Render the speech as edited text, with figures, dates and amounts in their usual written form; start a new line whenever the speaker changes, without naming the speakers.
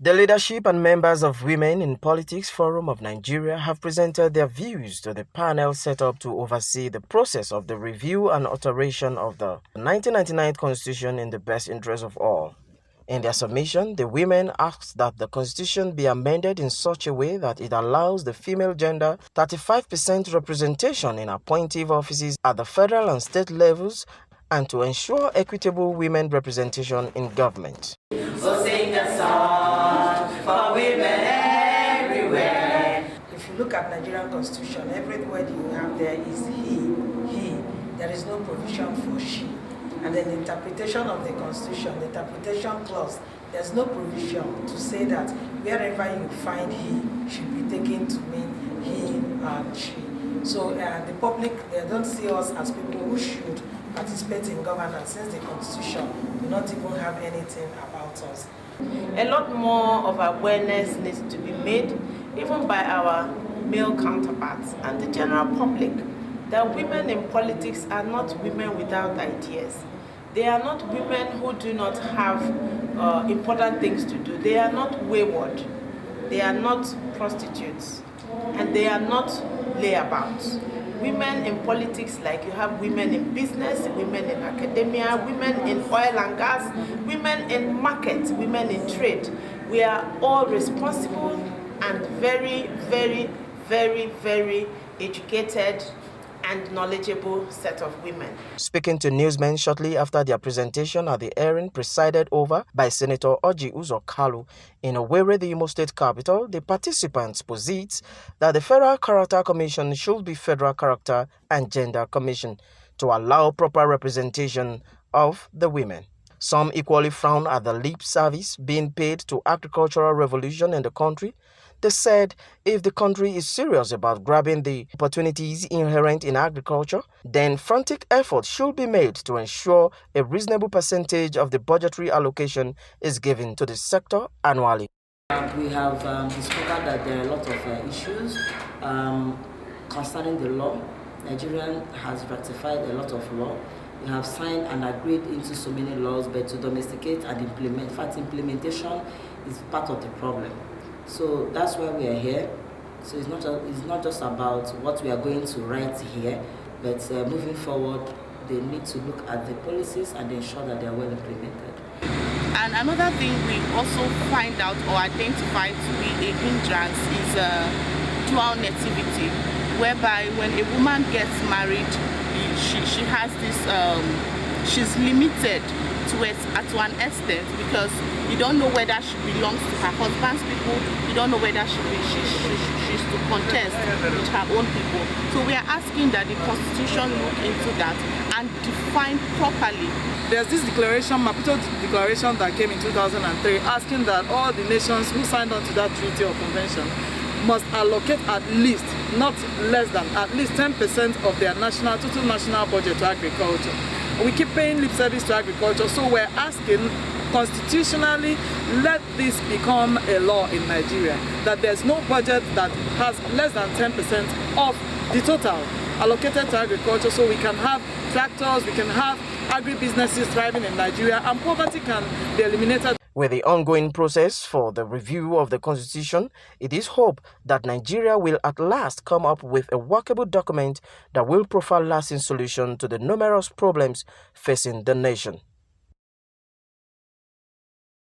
The leadership and members of Women in Politics Forum of Nigeria have presented their views to the panel set up to oversee the process of the review and alteration of the 1999 Constitution in the best interest of all. In their submission, the women asked that the Constitution be amended in such a way that it allows the female gender 35% representation in appointive offices at the federal and state levels and to ensure equitable women representation in government.
So sing a song for women everywhere.
If you look at Nigerian Constitution, every word you have there is he. There is no provision for she. And then the interpretation of the Constitution, the interpretation clause, there's no provision to say that wherever you find he should be taken to mean he and she. So the public, they don't see us as people who should participate in governance, since the Constitution do not even have anything about us.
A lot more of awareness needs to be made, even by our male counterparts and the general public, that women in politics are not women without ideas. They are not women who do not have important things to do. They are not wayward. They are not prostitutes. And they are not layabouts. Women in politics, like you have women in business, women in academia, women in oil and gas, women in market, women in trade. We are all responsible and very, very, very, very educated and knowledgeable set of women.
Speaking to newsmen shortly after their presentation at the hearing presided over by Senator Orji Uzor Kalu in Owerri, the Imo State capital, the participants posit that the Federal Character Commission should be Federal Character and Gender Commission to allow proper representation of the women. Some equally frown at the lip service being paid to agricultural revolution in the country. They said if the country is serious about grabbing the opportunities inherent in agriculture, then frantic efforts should be made to ensure a reasonable percentage of the budgetary allocation is given to the sector annually.
We have discovered that there are a lot of issues concerning the law. Nigeria has ratified a lot of law. We have signed and agreed into so many laws, but to domesticate and implement, in fact, implementation is part of the problem. So that's why we are here. So it's not just about what we are going to write here, but moving forward, they need to look at the policies and ensure that they are well implemented.
And another thing we also find out or identify to be a hindrance is dual nativity, whereby when a woman gets married, she has this, she's limited to an extent, because you don't know whether she belongs to her husband's people, you don't know whether she's to contest with her own people. So we are asking that the Constitution look into that and define properly.
There's this declaration, Maputo Declaration, that came in 2003, asking that all the nations who signed on to that treaty or convention must allocate at least, not less than, at least 10% of their total national budget to agriculture. We keep paying lip service to agriculture, so we're asking constitutionally, let this become a law in Nigeria, that there's no budget that has less than 10% of the total allocated to agriculture, so we can have tractors, we can have agribusinesses thriving in Nigeria, and poverty can be eliminated.
With the ongoing process for the review of the Constitution, it is hoped that Nigeria will at last come up with a workable document that will provide lasting solution to the numerous problems facing the nation.